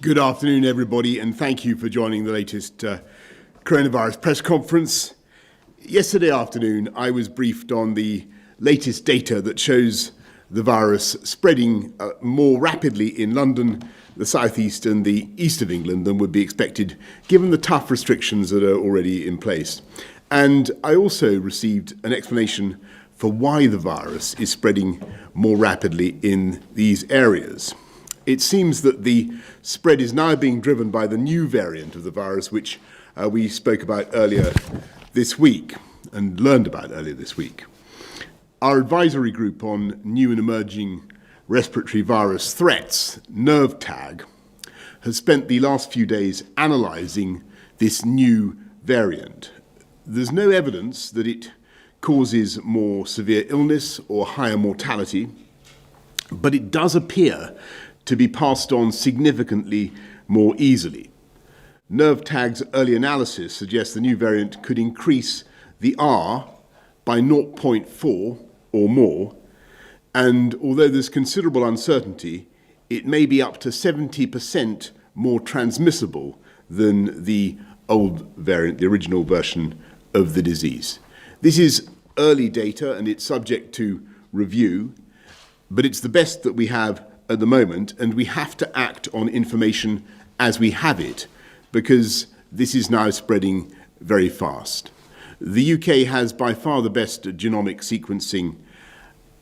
Good afternoon, everybody, and thank you for joining the latest coronavirus press conference. Yesterday afternoon, I was briefed on the latest data that shows the virus spreading more rapidly in London, the southeast and the east of England than would be expected, given the tough restrictions that are already in place. And I also received an explanation for why the virus is spreading more rapidly in these areas. It seems that the spread is now being driven by the new variant of the virus, which we spoke about earlier this week and learned about earlier this week. Our advisory group on new and emerging respiratory virus threats, NERVTAG, has spent the last few days analysing this new variant. There's no evidence that it causes more severe illness or higher mortality, but it does appear to be passed on significantly more easily. NERVTAG's early analysis suggests the new variant could increase the R by 0.4 or more, and although there's considerable uncertainty, it may be up to 70% more transmissible than the old variant, the original version of the disease. This is early data and it's subject to review, but it's the best that we have at the moment, and we have to act on information as we have it, because this is now spreading very fast. The UK has by far the best genomic sequencing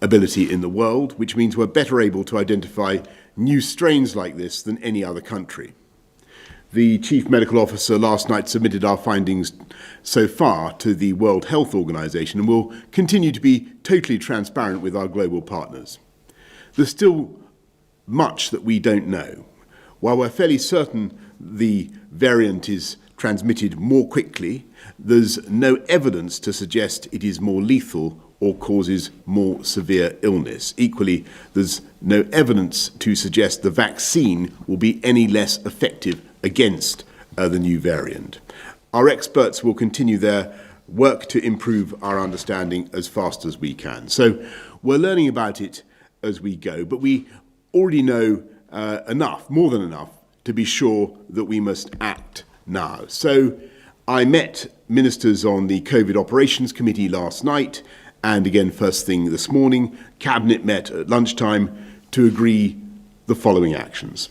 ability in the world, which means we're better able to identify new strains like this than any other country. The Chief Medical Officer last night submitted our findings so far to the World Health Organization, and will continue to be totally transparent with our global partners. There's still much that we don't know. While we're fairly certain the variant is transmitted more quickly, there's no evidence to suggest it is more lethal or causes more severe illness. Equally, there's no evidence to suggest the vaccine will be any less effective against the new variant. Our experts will continue their work to improve our understanding as fast as we can. So we're learning about it as we go, but we already know enough, more than enough, to be sure that we must act now. So I met ministers on the COVID Operations Committee last night, and again first thing this morning. Cabinet met at lunchtime to agree the following actions.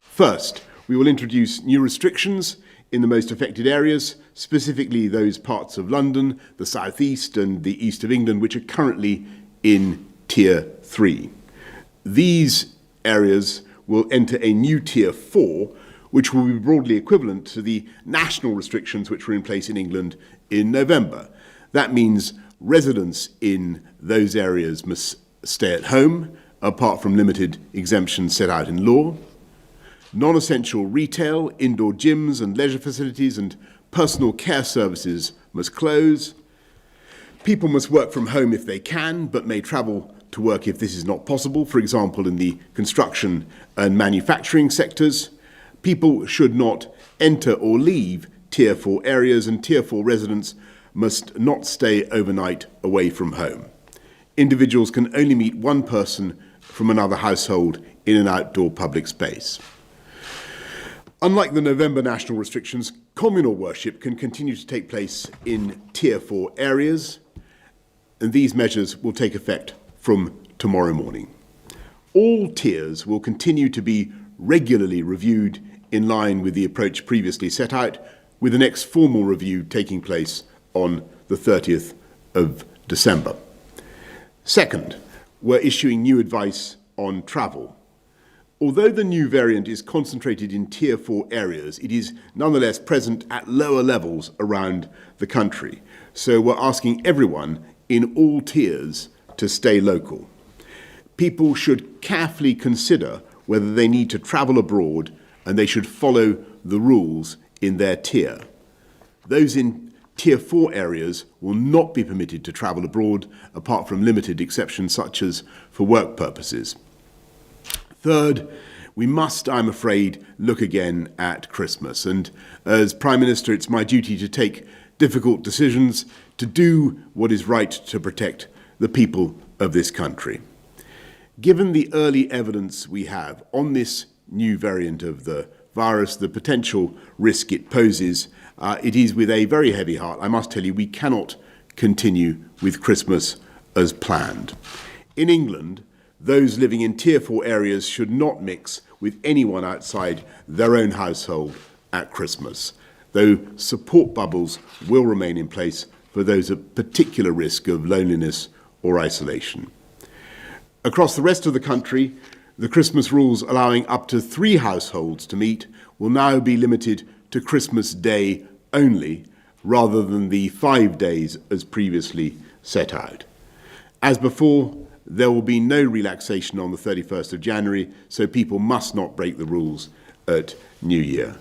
First, we will introduce new restrictions in the most affected areas, specifically those parts of London, the South East and the East of England, which are currently in Tier 3. These areas will enter a new Tier 4, which will be broadly equivalent to the national restrictions which were in place in England in November. That means residents in those areas must stay at home, apart from limited exemptions set out in law. Non-essential retail, indoor gyms and leisure facilities and personal care services must close. People must work from home if they can, but may travel to work if this is not possible, for example, in the construction and manufacturing sectors. People should not enter or leave Tier 4 areas, and Tier 4 residents must not stay overnight away from home. Individuals can only meet one person from another household in an outdoor public space. Unlike the November national restrictions, communal worship can continue to take place in Tier 4 areas, and these measures will take effect from tomorrow morning. All tiers will continue to be regularly reviewed in line with the approach previously set out, with the next formal review taking place on the 30th of December. Second, we're issuing new advice on travel. Although the new variant is concentrated in Tier 4 areas, it is nonetheless present at lower levels around the country. So we're asking everyone in all tiers to stay local. People should carefully consider whether they need to travel abroad, and they should follow the rules in their tier. Those in Tier 4 areas will not be permitted to travel abroad, apart from limited exceptions such as for work purposes. Third, we must, I'm afraid, look again at Christmas. And as Prime Minister, it's my duty to take difficult decisions, to do what is right to protect the people of this country. Given the early evidence we have on this new variant of the virus, the potential risk it poses, it is with a very heavy heart, I must tell you, we cannot continue with Christmas as planned. In England, those living in Tier 4 areas should not mix with anyone outside their own household at Christmas, though support bubbles will remain in place for those at particular risk of loneliness or isolation. Across the rest of the country, the Christmas rules allowing up to 3 households to meet will now be limited to Christmas Day only, rather than the 5 days as previously set out. As before, there will be no relaxation on the 31st of January, so people must not break the rules at New Year.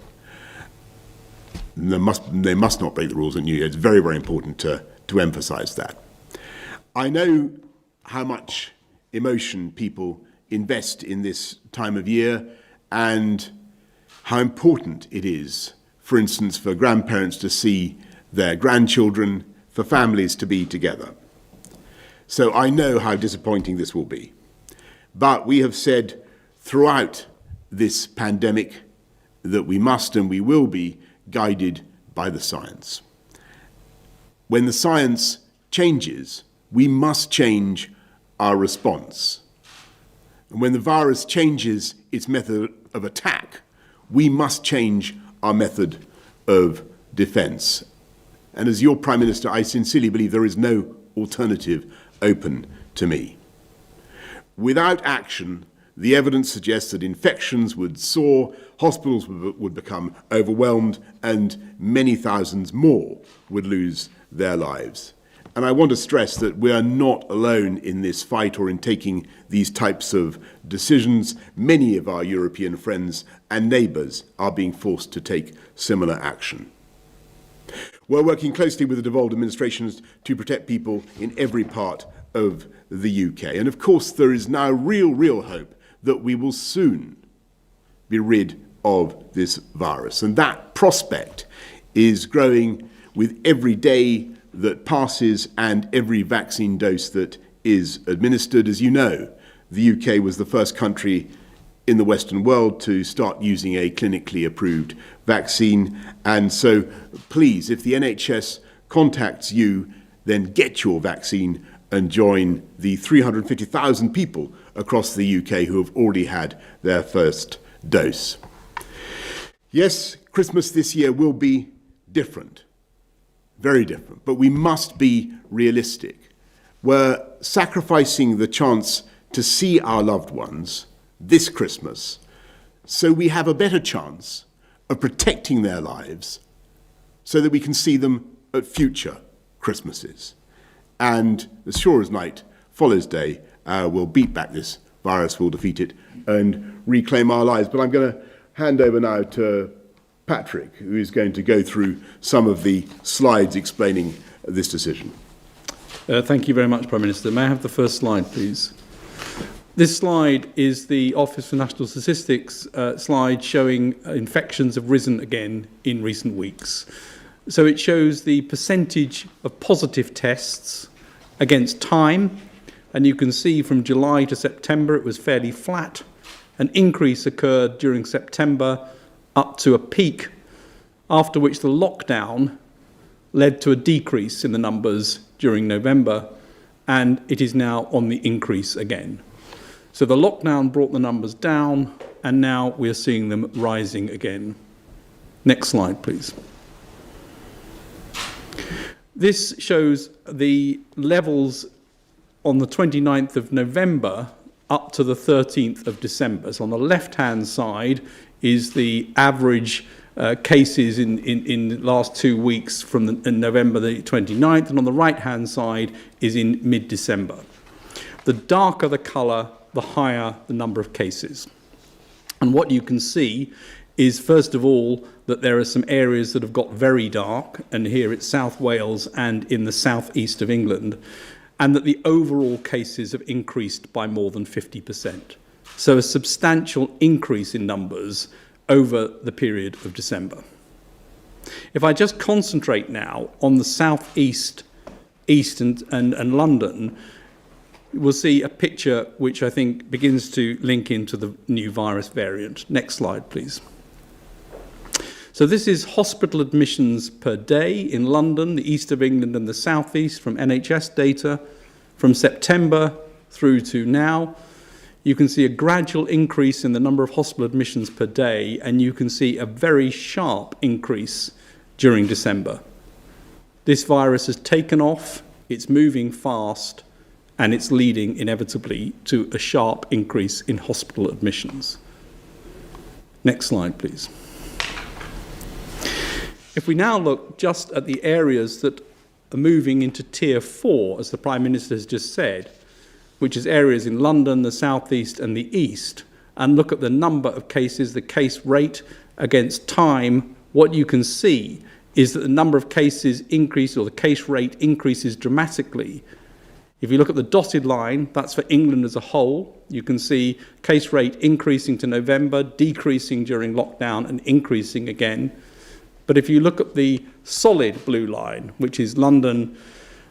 They must not break the rules at New Year. It's very, very important to emphasise that. I know how much emotion people invest in this time of year and how important it is, for instance, for grandparents to see their grandchildren, for families to be together. So I know how disappointing this will be. But we have said throughout this pandemic that we must and we will be guided by the science. When the science changes, we must change our response. And when the virus changes its method of attack, we must change our method of defence. And as your Prime Minister, I sincerely believe there is no alternative open to me. Without action, the evidence suggests that infections would soar, hospitals would become overwhelmed, and many thousands more would lose their lives. And I want to stress that we are not alone in this fight or in taking these types of decisions. Many of our European friends and neighbours are being forced to take similar action. We're working closely with the devolved administrations to protect people in every part of the UK. And of course, there is now real hope that we will soon be rid of this virus. And that prospect is growing with every day that passes and every vaccine dose that is administered. As you know, the UK was the first country in the Western world to start using a clinically approved vaccine. And so please, if the NHS contacts you, then get your vaccine and join the 350,000 people across the UK who have already had their first dose. Yes, Christmas this year will be different, very different, but we must be realistic. We're sacrificing the chance to see our loved ones this Christmas so we have a better chance of protecting their lives so that we can see them at future Christmases. And as sure as night follows day, we'll beat back this virus, we'll defeat it and reclaim our lives. But I'm going to hand over now to Patrick, who is going to go through some of the slides explaining this decision. Thank you very much, Prime Minister. May I have the first slide, please? This slide is the Office for National Statistics slide showing infections have risen again in recent weeks. So it shows the percentage of positive tests against time, and you can see from July to September it was fairly flat. An increase occurred during September up to a peak, after which the lockdown led to a decrease in the numbers during November, and it is now on the increase again. So the lockdown brought the numbers down, and now we're seeing them rising again. Next slide, please. This shows the levels on the 29th of November up to the 13th of December. So on the left-hand side is the average cases in the last 2 weeks from November the 29th, and on the right-hand side is in mid-December. The darker the colour, the higher the number of cases. And what you can see is, first of all, that there are some areas that have got very dark, and here it's South Wales and in the southeast of England, and that the overall cases have increased by more than 50%. So a substantial increase in numbers over the period of December. If I just concentrate now on the southeast, east and London, we'll see a picture which I think begins to link into the new virus variant. Next slide, please. So this is hospital admissions per day in London, the east of England and the southeast from NHS data from September through to now. You can see a gradual increase in the number of hospital admissions per day, and you can see a very sharp increase during December. This virus has taken off, it's moving fast, and it's leading inevitably to a sharp increase in hospital admissions. Next slide, please. If we now look just at the areas that are moving into Tier 4, as the Prime Minister has just said, which is areas in London, the South East and the East, and look at the number of cases, the case rate against time, what you can see is that the number of cases increase, or the case rate increases dramatically. If you look at the dotted line, that's for England as a whole. You can see case rate increasing to November, decreasing during lockdown and increasing again. But if you look at the solid blue line, which is London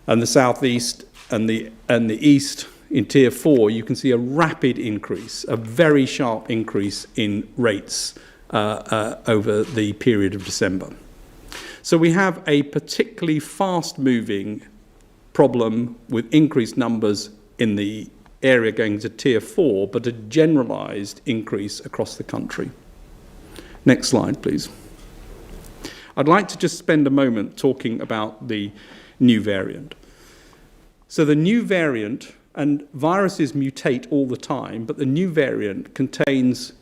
and the South East and the East in Tier 4, you can see a rapid increase, a very sharp increase in rates over the period of December. So we have a particularly fast-moving problem with increased numbers in the area going to Tier 4, but a generalised increase across the country. Next slide, please. I'd like to just spend a moment talking about the new variant. So the new variant, and viruses mutate all the time, but the new variant contains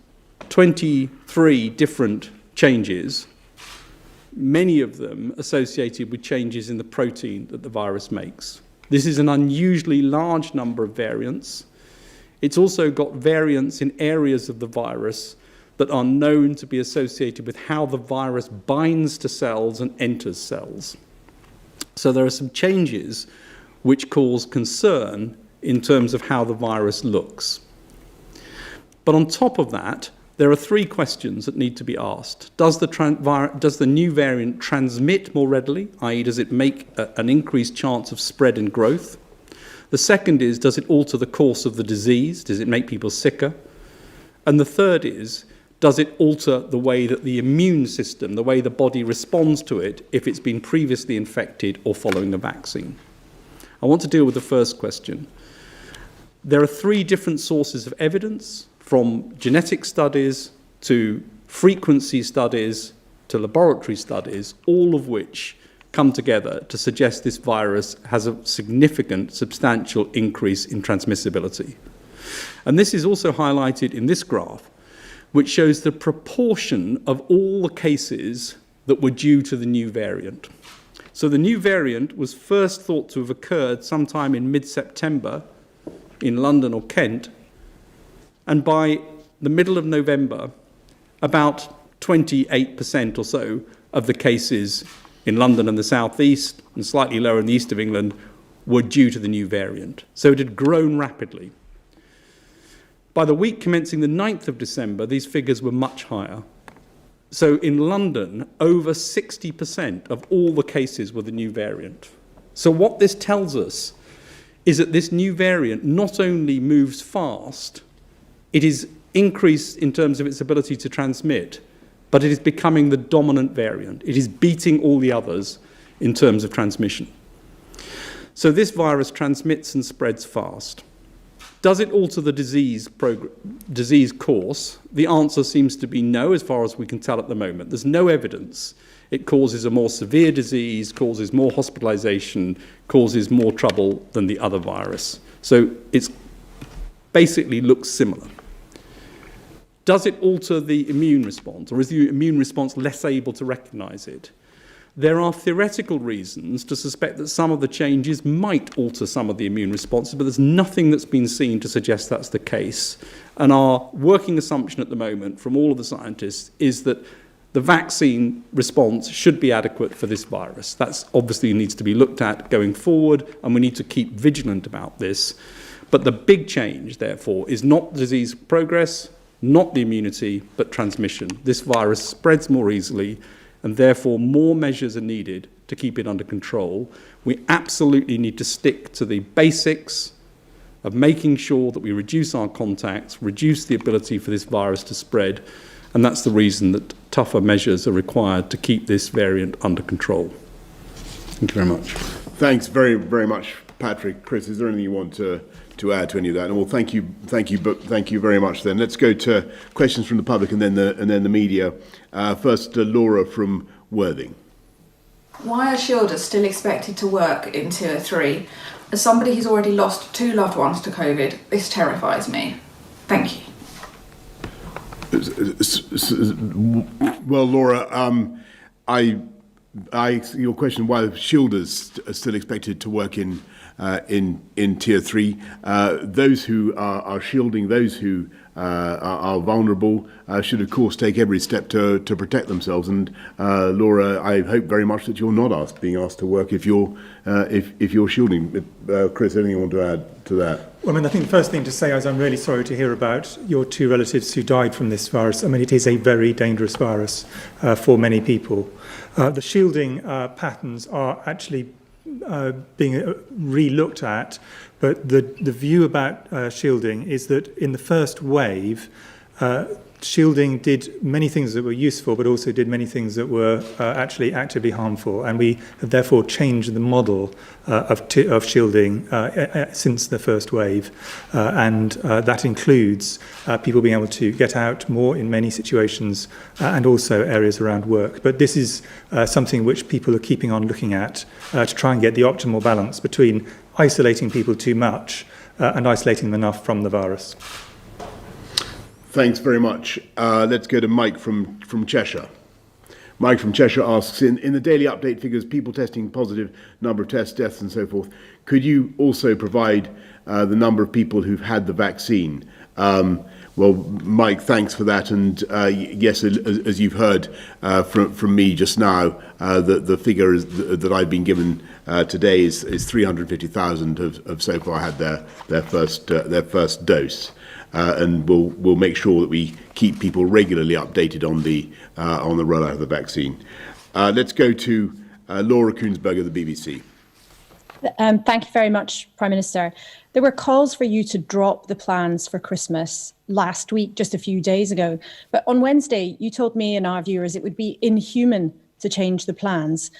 23 different changes, many of them associated with changes in the protein that the virus makes. This is an unusually large number of variants. It's also got variants in areas of the virus that are known to be associated with how the virus binds to cells and enters cells. So there are some changes which cause concern in terms of how the virus looks. But on top of that, there are three questions that need to be asked. Does the new variant transmit more readily, i.e. does it make an increased chance of spread and growth? The second is, does it alter the course of the disease? Does it make people sicker? And the third is, does it alter the way that the immune system, the way the body responds to it if it's been previously infected or following a vaccine? I want to deal with the first question. There are three different sources of evidence, from genetic studies to frequency studies to laboratory studies, all of which come together to suggest this virus has a significant, substantial increase in transmissibility. And this is also highlighted in this graph, which shows the proportion of all the cases that were due to the new variant. So the new variant was first thought to have occurred sometime in mid-September in London or Kent, and by the middle of November, about 28% or so of the cases in London and the South East, and slightly lower in the east of England, were due to the new variant. So it had grown rapidly. By the week commencing the 9th of December, these figures were much higher. So in London, over 60% of all the cases were the new variant. So what this tells us is that this new variant not only moves fast, it is increased in terms of its ability to transmit, but it is becoming the dominant variant. It is beating all the others in terms of transmission. So this virus transmits and spreads fast. Does it alter the disease course? The answer seems to be no, as far as we can tell at the moment. There's no evidence. It causes a more severe disease, causes more hospitalization, causes more trouble than the other virus. So it basically looks similar. Does it alter the immune response, or is the immune response less able to recognize it? There are theoretical reasons to suspect that some of the changes might alter some of the immune responses, but there's nothing that's been seen to suggest that's the case. And our working assumption at the moment from all of the scientists is that the vaccine response should be adequate for this virus. That obviously needs to be looked at going forward, and we need to keep vigilant about this. But the big change, therefore, is not disease progress, not the immunity, but transmission. This virus spreads more easily, and therefore more measures are needed to keep it under control. We absolutely need to stick to the basics of making sure that we reduce our contacts, reduce the ability for this virus to spread, and that's the reason that tougher measures are required to keep this variant under control. Thank you very much. Thanks very, very much, Patrick. Chris, is there anything you want to add to any of that? And well, thank you very much. Then let's go to questions from the public and then the media. First, Laura from Worthing. Why are shielders still expected to work in Tier 3? As somebody who's already lost 2 loved ones to COVID, this terrifies me. Thank you. Well, Laura, your question why shielders are still expected to work in Tier 3. Those who are shielding, those who are vulnerable, should of course take every step to protect themselves. And Laura, I hope very much that you're not being asked to work if you're shielding. Chris, anything you want to add to that? Well, I mean, I think the first thing to say is I'm really sorry to hear about your 2 relatives who died from this virus. I mean, it is a very dangerous virus for many people. The shielding patterns are actually being re-looked at, but the view about shielding is that in the first wave, shielding did many things that were useful, but also did many things that were actually actively harmful. And we have therefore changed the model of shielding since the first wave. And that includes people being able to get out more in many situations and also areas around work. But this is something which people are keeping on looking at to try and get the optimal balance between isolating people too much and isolating them enough from the virus. Thanks very much. Let's go to Mike from Cheshire. Mike from Cheshire asks, in the daily update figures, people testing positive, number of tests, deaths and so forth, could you also provide the number of people who've had the vaccine? Well, Mike, thanks for that. And yes, as you've heard from me just now, the figure that I've been given today is 350,000 have so far had their first dose. And we'll make sure that we keep people regularly updated on the rollout of the vaccine. Let's go to Laura Koonsberg of the BBC. Thank you very much, Prime Minister. There were calls for you to drop the plans for Christmas last week, just a few days ago. But on Wednesday, you told me and our viewers it would be inhuman to change the plans.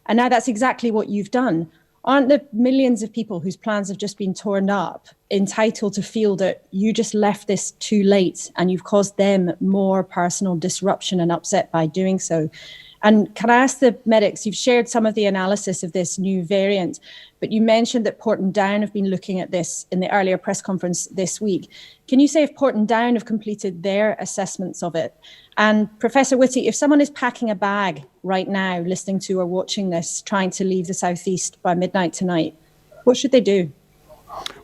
And now that's exactly what you've done. Aren't the millions of people whose plans have just been torn up entitled to feel that you just left this too late and you've caused them more personal disruption and upset by doing so? And can I ask the medics, you've shared some of the analysis of this new variant, but you mentioned that Portendown have been looking at this in the earlier press conference this week. Can you say if Portendown have completed their assessments of it? And Professor Whitty, if someone is packing a bag right now, listening to or watching this, trying to leave the southeast by midnight tonight, what should they do?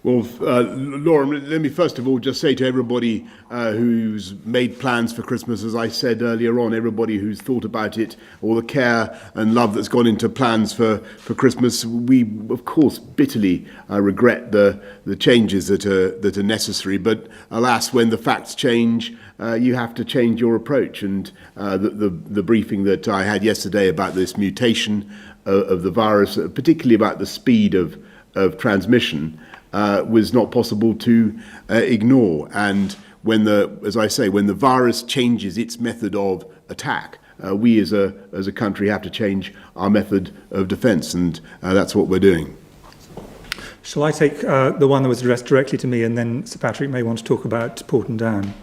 Well, Laura, let me first of all just say to everybody who's made plans for Christmas, as I said earlier on, everybody who's thought about it, all the care and love that's gone into plans for Christmas, we, of course, bitterly regret the changes that are necessary. But alas, when the facts change, you have to change your approach. And the briefing that I had yesterday about this mutation of the virus, particularly about the speed of transmission, was not possible to ignore. And when the virus changes its method of attack, we as a country have to change our method of defence, and that's what we're doing. Shall I take the one that was addressed directly to me, and then Sir Patrick may want to talk about Portendown?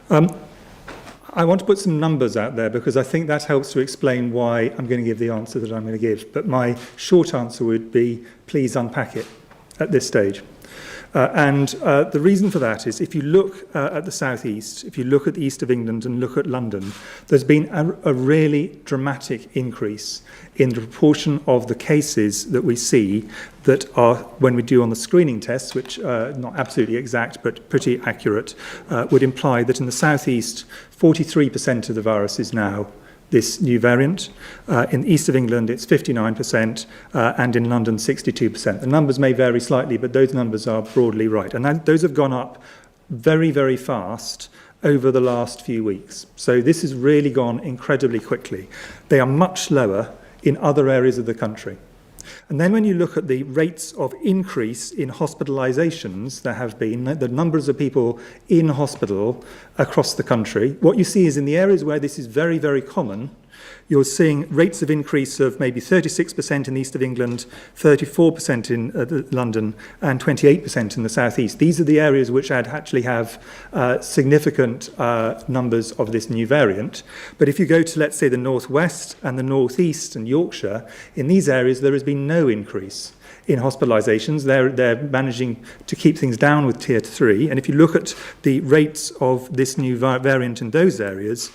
I want to put some numbers out there because I think that helps to explain why I'm going to give the answer that I'm going to give. But my short answer would be, please unpack it at this stage. And the reason for that is if you look at the southeast, if you look at the east of England and look at London, there's been a really dramatic increase in the proportion of the cases that we see that are, when we do on the screening tests, which are not absolutely exact but pretty accurate, would imply that in the southeast, 43% of the virus is now this new variant. In the east of England, it's 59%, and in London, 62%. The numbers may vary slightly, but those numbers are broadly right. And those have gone up very, very fast over the last few weeks. So this has really gone incredibly quickly. They are much lower in other areas of the country. And then when you look at the rates of increase in hospitalizations, there have been, the numbers of people in hospital across the country, what you see is in the areas where this is very, very common, you're seeing rates of increase of maybe 36% in the east of England, 34% in London, and 28% in the southeast. These are the areas which actually have significant numbers of this new variant. But if you go to, let's say, the northwest and the northeast and Yorkshire, in these areas there has been no increase in hospitalizations. They're managing to keep things down with tier 3. And if you look at the rates of this new variant in those areas,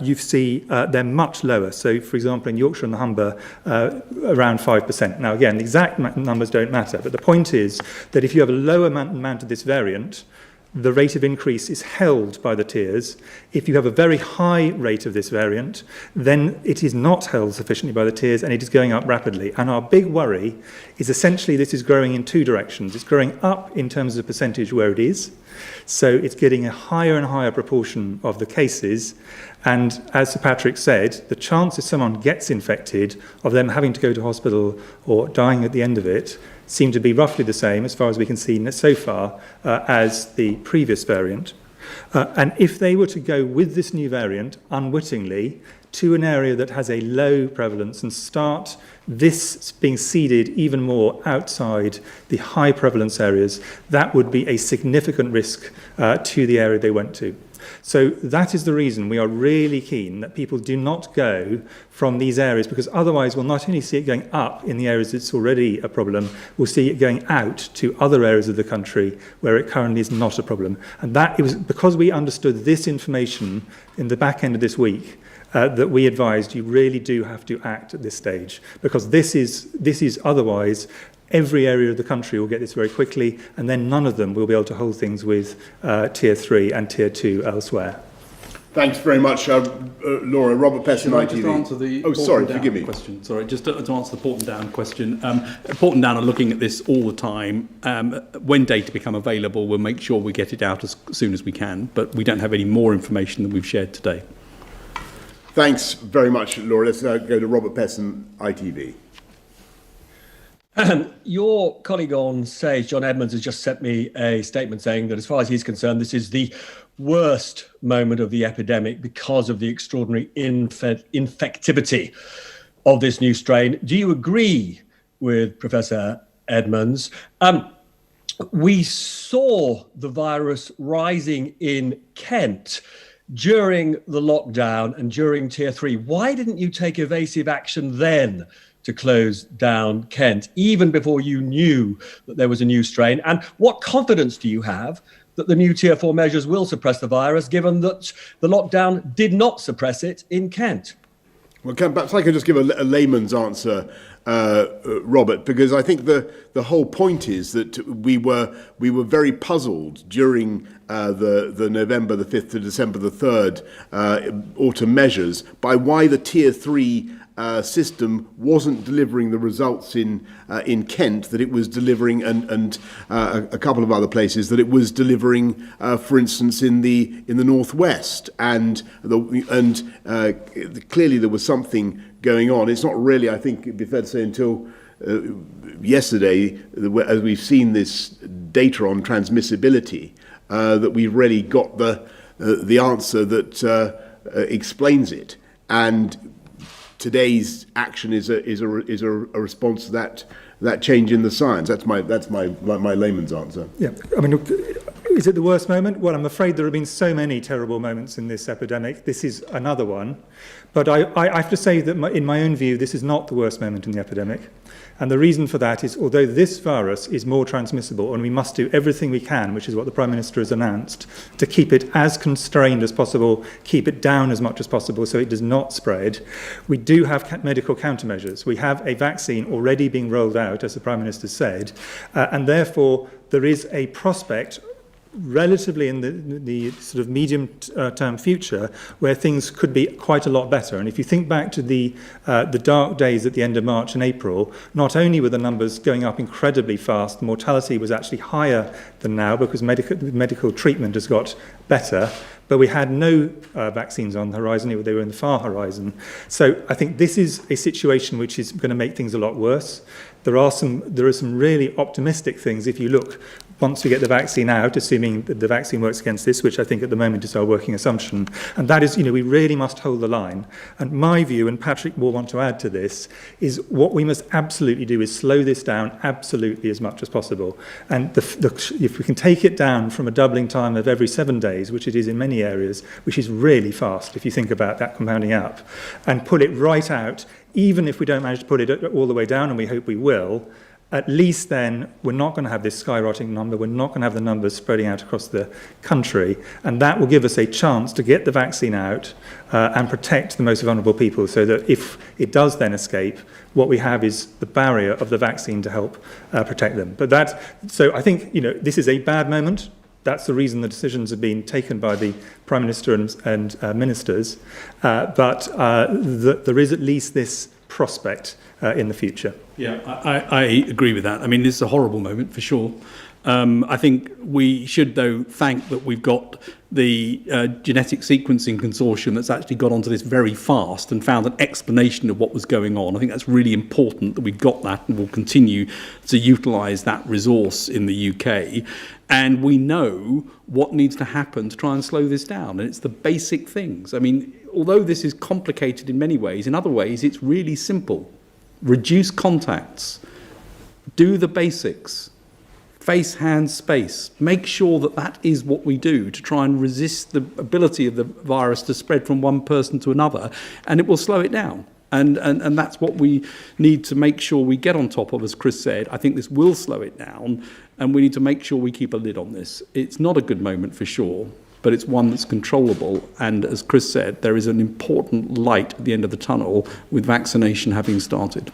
you see they're much lower. So, for example, in Yorkshire and the Humber, around 5%. Now, again, the exact numbers don't matter, but the point is that if you have a lower amount of this variant, the rate of increase is held by the tiers. If you have a very high rate of this variant, then it is not held sufficiently by the tiers and it is going up rapidly. And our big worry is essentially this is growing in two directions. It's growing up in terms of percentage where it is. So it's getting a higher and higher proportion of the cases. And as Sir Patrick said, the chance if someone gets infected of them having to go to hospital or dying at the end of it seem to be roughly the same, as far as we can see so far, as the previous variant. And if they were to go with this new variant unwittingly to an area that has a low prevalence and start this being seeded even more outside the high prevalence areas, that would be a significant risk to the area they went to. So that is the reason we are really keen that people do not go from these areas, because otherwise we'll not only see it going up in the areas it's already a problem, we'll see it going out to other areas of the country where it currently is not a problem. And it was because we understood this information in the back end of this week that we advised you really do have to act at this stage, because this is otherwise every area of the country will get this very quickly, and then none of them will be able to hold things with tier 3 and tier 2 elsewhere. Thanks very much, Laura. Robert Pesson, ITV. Just answer the forgive me. Question. Sorry, just to answer the Porton Down question. Porton Down are looking at this all the time. When data become available, we'll make sure we get it out as soon as we can, but we don't have any more information than we've shared today. Thanks very much, Laura. Let's go to Robert Pesson, ITV. Your colleague on Sage, John Edmonds, has just sent me a statement saying that as far as he's concerned, this is the worst moment of the epidemic because of the extraordinary infectivity of this new strain. Do you agree with Professor Edmonds? We saw the virus rising in Kent during the lockdown and during tier 3. Why didn't you take evasive action then to close down Kent, even before you knew that there was a new strain? And what confidence do you have that the new tier 4 measures will suppress the virus, given that the lockdown did not suppress it in Kent? Well, perhaps I could just give a layman's answer, Robert, because I think the whole point is that we were very puzzled during the November the 5th to December the 3rd autumn measures by why the tier 3 system wasn't delivering the results in Kent that it was delivering, and a couple of other places that it was delivering, for instance, in the northwest, and clearly there was something going on. It's not really, I think, it'd be fair to say, until yesterday, as we've seen this data on transmissibility, that we've really got the answer that explains it. And today's action is a response to that change in the science. That's my layman's answer. Yeah, I mean, is it the worst moment? Well, I'm afraid there have been so many terrible moments in this epidemic. This is another one. But I have to say that in my own view, this is not the worst moment in the epidemic. And the reason for that is, although this virus is more transmissible, and we must do everything we can, which is what the Prime Minister has announced, to keep it as constrained as possible, keep it down as much as possible so it does not spread, we do have medical countermeasures. We have a vaccine already being rolled out, as the Prime Minister said, and therefore there is a prospect relatively in the sort of medium-term future where things could be quite a lot better. And if you think back to the dark days at the end of March and April, not only were the numbers going up incredibly fast, the mortality was actually higher than now because medical treatment has got better, but we had no vaccines on the horizon. They were in the far horizon. So I think this is a situation which is going to make things a lot worse. There are some really optimistic things if you look once we get the vaccine out, assuming that the vaccine works against this, which I think at the moment is our working assumption. And that is, we really must hold the line. And my view, and Patrick will want to add to this, is what we must absolutely do is slow this down absolutely as much as possible. And if we can take it down from a doubling time of every 7 days, which it is in many areas, which is really fast if you think about that compounding up, and pull it right out, even if we don't manage to put it all the way down, and we hope we will, at least then we're not going to have this skyrocketing number, we're not going to have the numbers spreading out across the country, and that will give us a chance to get the vaccine out and protect the most vulnerable people, so that if it does then escape, what we have is the barrier of the vaccine to help protect them. So I think, this is a bad moment. That's the reason the decisions have been taken by the Prime Minister and ministers, but there is at least this prospect in the future. Yeah, I agree with that. I mean, this is a horrible moment for sure. I think we should, though, thank that we've got the genetic sequencing consortium that's actually got onto this very fast and found an explanation of what was going on. I think that's really important that we've got that, and we'll continue to utilise that resource in the UK. And we know what needs to happen to try and slow this down. And it's the basic things. I mean, although this is complicated in many ways, in other ways, it's really simple. Reduce contacts. Do the basics. Face, hands, space. Make sure that that is what we do to try and resist the ability of the virus to spread from one person to another, and it will slow it down. And that's what we need to make sure we get on top of, as Chris said. I think this will slow it down, and we need to make sure we keep a lid on this. It's not a good moment for sure, but it's one that's controllable. And as Chris said, there is an important light at the end of the tunnel with vaccination having started.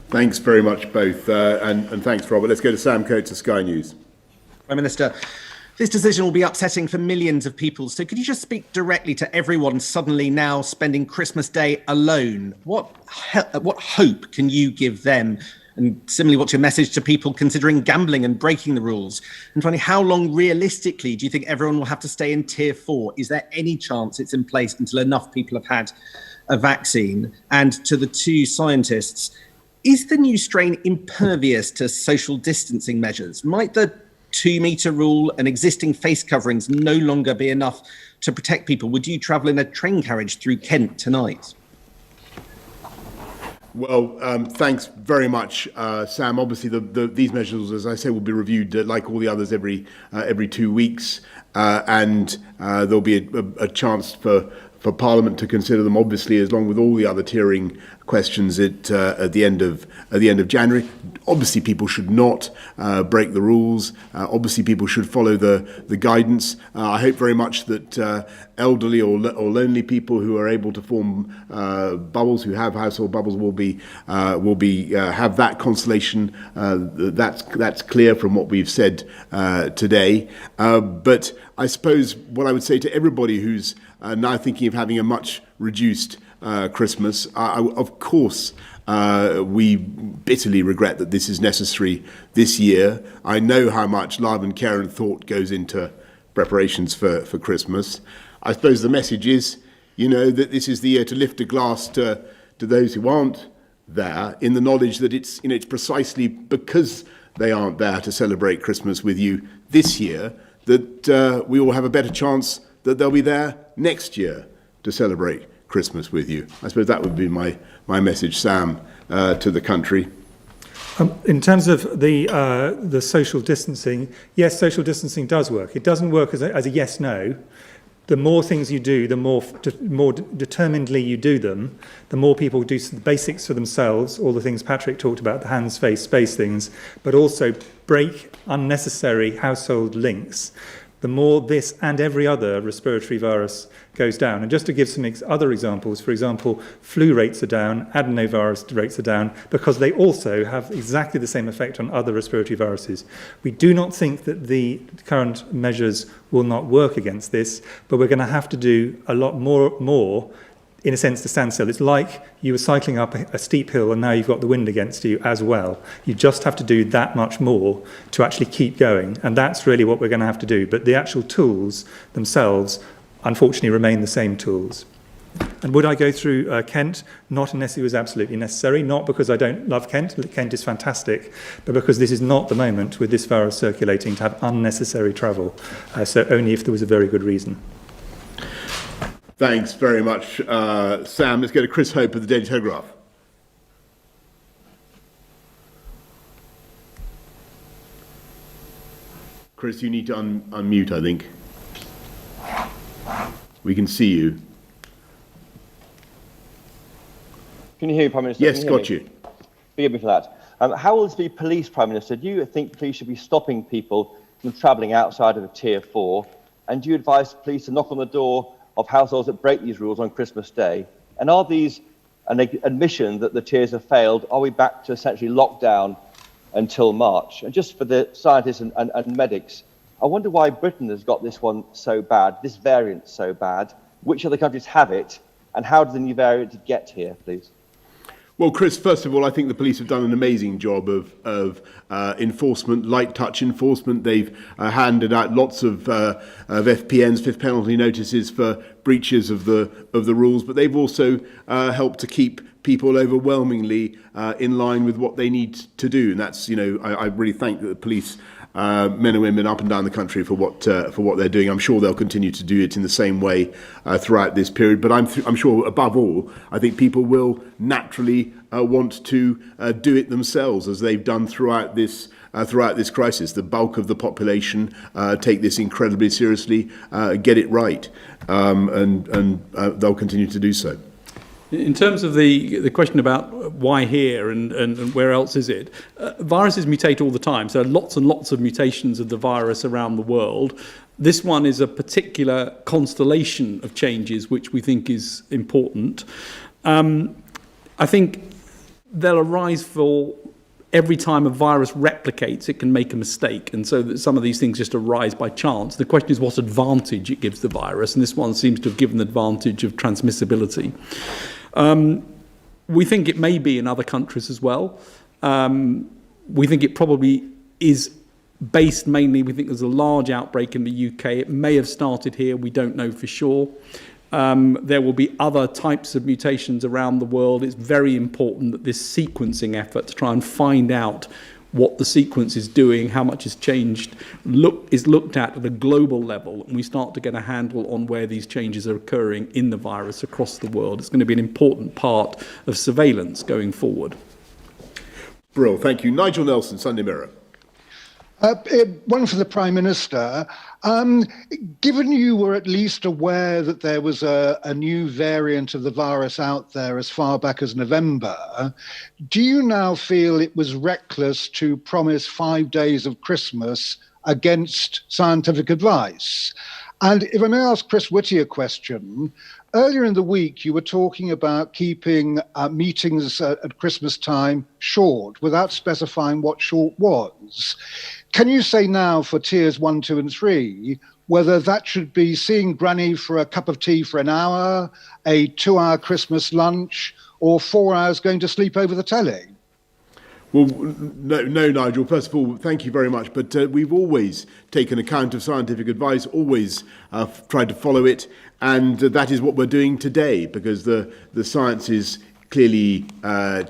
Thanks very much, both. And thanks, Robert. Let's go to Sam Coates of Sky News. Prime Minister, this decision will be upsetting for millions of people. So could you just speak directly to everyone suddenly now spending Christmas Day alone? What hope can you give them? And similarly, what's your message to people considering gambling and breaking the rules? And finally, how long realistically do you think everyone will have to stay in Tier 4? Is there any chance it's in place until enough people have had a vaccine? And to the two scientists, is the new strain impervious to social distancing measures? Might the 2-metre rule and existing face coverings no longer be enough to protect people? Would you travel in a train carriage through Kent tonight? Well, thanks very much, Sam. Obviously, these measures, as I say, will be reviewed like all the others every 2 weeks, and there'll be a chance for Parliament to consider them, obviously, along with all the other tiering questions at the end of January. Obviously, people should not break the rules. Obviously, people should follow the guidance. I hope very much that elderly or lonely people who are able to form bubbles, who have household bubbles, will be have that consolation. That's clear from what we've said today. But I suppose what I would say to everybody who's now thinking of having a much reduced Christmas, of course, we bitterly regret that this is necessary this year. I know how much love and care and thought goes into preparations for Christmas. I suppose the message is, that this is the year to lift a glass to those who aren't there, in the knowledge that it's precisely because they aren't there to celebrate Christmas with you this year that we all have a better chance that they'll be there next year to celebrate Christmas with you. I suppose that would be my message, Sam, to the country. In terms of the social distancing, yes, social distancing does work. It doesn't work as a yes-no. The more things you do, the more determinedly you do them, the more people do the basics for themselves, all the things Patrick talked about, the hands, face, space things, but also break unnecessary household links, the more this and every other respiratory virus goes down. And just to give some other examples, for example, flu rates are down, adenovirus rates are down, because they also have exactly the same effect on other respiratory viruses. We do not think that the current measures will not work against this, but we're going to have to do a lot more in a sense, to stand still. It's like you were cycling up a steep hill and now you've got the wind against you as well. You just have to do that much more to actually keep going. And that's really what we're going to have to do. But the actual tools themselves unfortunately remain the same tools. And would I go through Kent? Not unless it was absolutely necessary, not because I don't love Kent. Kent is fantastic, but because this is not the moment with this virus circulating to have unnecessary travel. So only if there was a very good reason. Thanks very much, Sam. Let's go to Chris Hope of the Daily Telegraph. Chris, you need to unmute, I think. We can see you. Can you hear me, Prime Minister? Yes, got you. Forgive me for that. How will this be policed, Prime Minister? Do you think police should be stopping people from travelling outside of a Tier 4? And do you advise police to knock on the door of households that break these rules on Christmas Day? And are these an admission that the tiers have failed? Are we back to essentially lockdown until March? And just for the scientists and medics, I wonder why Britain has got this one so bad, this variant so bad. Which other countries have it? And how did the new variant get here, please? Well, Chris, first of all, I think the police have done an amazing job of enforcement, light touch enforcement. They've handed out lots of FPNs, fifth penalty notices for breaches of the rules, but they've also helped to keep people overwhelmingly in line with what they need to do. And that's, I really thank the police, men and women up and down the country for what they're doing. I'm sure they'll continue to do it in the same way throughout this period. But I'm sure, above all, I think people will naturally want to do it themselves, as they've done throughout this crisis. The bulk of the population take this incredibly seriously, get it right, and they'll continue to do so. In terms of the question about why here and where else is it, viruses mutate all the time. So lots and lots of mutations of the virus around the world. This one is a particular constellation of changes which we think is important. I think they'll arise for every time a virus replicates, it can make a mistake. And so that some of these things just arise by chance. The question is what advantage it gives the virus. And this one seems to have given the advantage of transmissibility. We think it may be in other countries as well. We think it probably is based mainly, we think there's a large outbreak in the UK. It may have started here, we don't know for sure. There will be other types of mutations around the world. It's very important that this sequencing effort to try and find out what the sequence is doing, how much has changed, is looked at a global level, and we start to get a handle on where these changes are occurring in the virus across the world. It's going to be an important part of surveillance going forward. Brill, thank you. Nigel Nelson, Sunday Mirror. One for the Prime Minister. Given you were at least aware that there was a new variant of the virus out there as far back as November, do you now feel it was reckless to promise 5 days of Christmas against scientific advice? And if I may ask Chris Whitty a question, earlier in the week you were talking about keeping meetings at Christmas time short without specifying what short was. Can you say now for tiers 1, 2 and 3 whether that should be seeing Granny for a cup of tea for an hour, a 2-hour Christmas lunch, or 4 hours going to sleep over the telly? Well, no, Nigel. First of all, thank you very much. But we've always taken account of scientific advice, always tried to follow it. And that is what we're doing today, because the science is clearly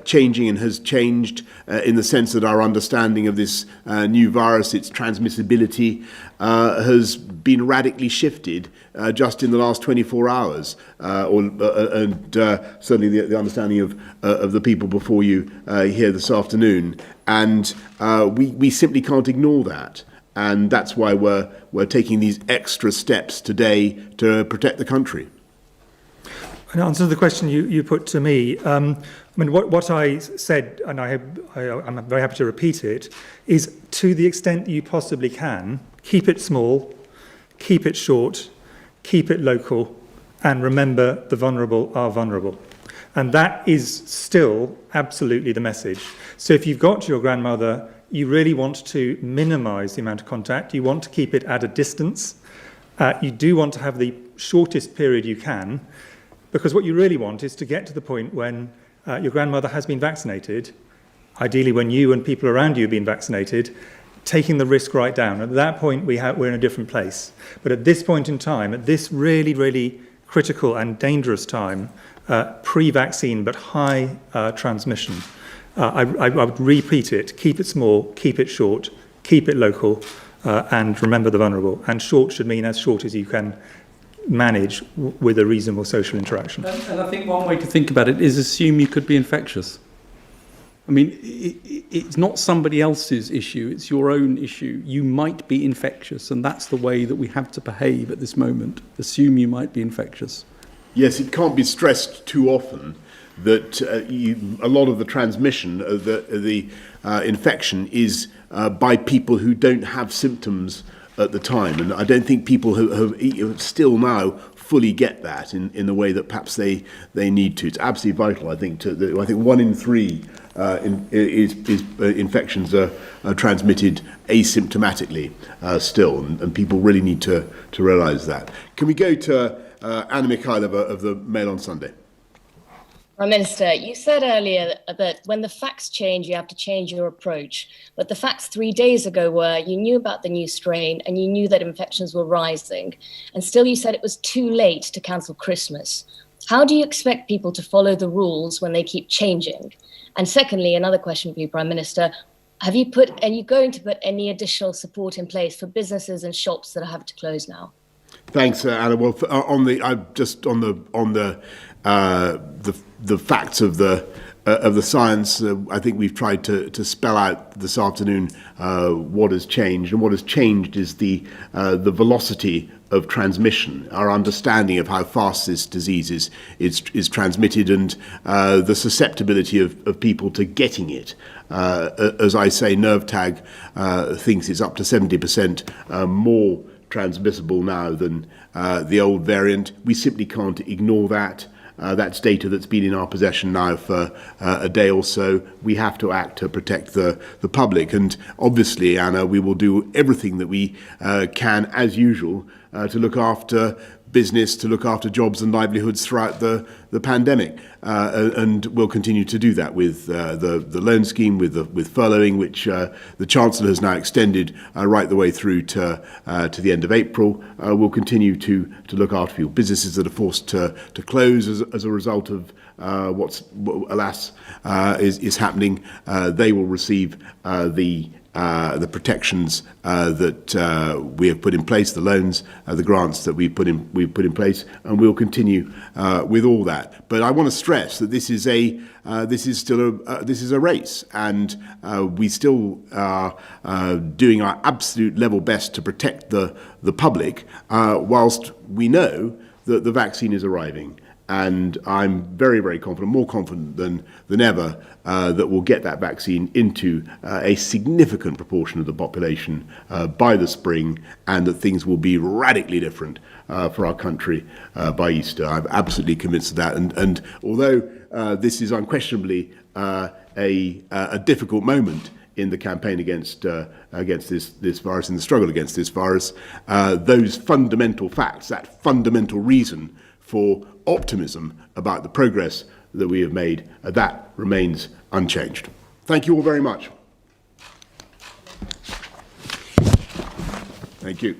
changing and has changed in the sense that our understanding of this new virus, its transmissibility, has been radically shifted just in the last 24 hours. And certainly the understanding of the people before you here this afternoon. And we simply can't ignore that. And that's why we're taking these extra steps today to protect the country. In answer to the question you put to me, what I said, and I'm very happy to repeat it, is to the extent that you possibly can, keep it small, keep it short, keep it local, and remember the vulnerable are vulnerable. And that is still absolutely the message. So if you've got your grandmother, you really want to minimise the amount of contact. You want to keep it at a distance. You do want to have the shortest period you can, because what you really want is to get to the point when your grandmother has been vaccinated, ideally when you and people around you have been vaccinated, taking the risk right down. At that point, we're in a different place. But at this point in time, at this really, really critical and dangerous time, pre-vaccine but high transmission, I would repeat it: keep it small, keep it short, keep it local, and remember the vulnerable. And short should mean as short as you can manage with a reasonable social interaction. And I think one way to think about it is assume you could be infectious. I mean, it's not somebody else's issue, it's your own issue. You might be infectious, and that's the way that we have to behave at this moment. Assume you might be infectious. Yes, it can't be stressed too often that a lot of the transmission of the infection is by people who don't have symptoms at the time. And I don't think people have still now fully get that in the way that perhaps they need to. It's absolutely vital, I think. I think 1 in 3 infections are transmitted asymptomatically still, and people really need to realise that. Can we go to Anna Mikhailova of the Mail on Sunday? Prime Minister, you said earlier that when the facts change, you have to change your approach. But the facts 3 days ago were you knew about the new strain and you knew that infections were rising. And still you said it was too late to cancel Christmas. How do you expect people to follow the rules when they keep changing? And secondly, another question for you, Prime Minister. Are you going to put any additional support in place for businesses and shops that have to close now? Thanks, Anna. Well, on the facts of the science, I think we've tried to spell out this afternoon what has changed, and what has changed is the velocity of transmission, our understanding of how fast this disease is transmitted, and the susceptibility of people to getting it. As I say, NervTag thinks it's up to 70% more transmissible now than the old variant. We simply can't ignore that. That's data that's been in our possession now for a day or so. We have to act to protect the public. And obviously, Anna, we will do everything that we can, as usual, to look after business, to look after jobs and livelihoods throughout the pandemic. And we'll continue to do that with the loan scheme, with furloughing, which the Chancellor has now extended right the way through to the end of April. We'll continue to look after people. Businesses that are forced to close as a result of what alas is happening, they will receive the protections that we have put in place, the loans, the grants that we've put in place, and we'll continue with all that. But I want to stress that this is still a race, and we still are doing our absolute level best to protect the public, whilst we know that the vaccine is arriving. And I'm very, very confident, more confident than ever, that we'll get that vaccine into a significant proportion of the population by the spring, and that things will be radically different for our country by Easter. I'm absolutely convinced of that. And although this is unquestionably a difficult moment in the campaign against this virus, in the struggle against this virus, those fundamental facts, that fundamental reason for optimism about the progress that we have made, that remains unchanged. Thank you all very much. Thank you.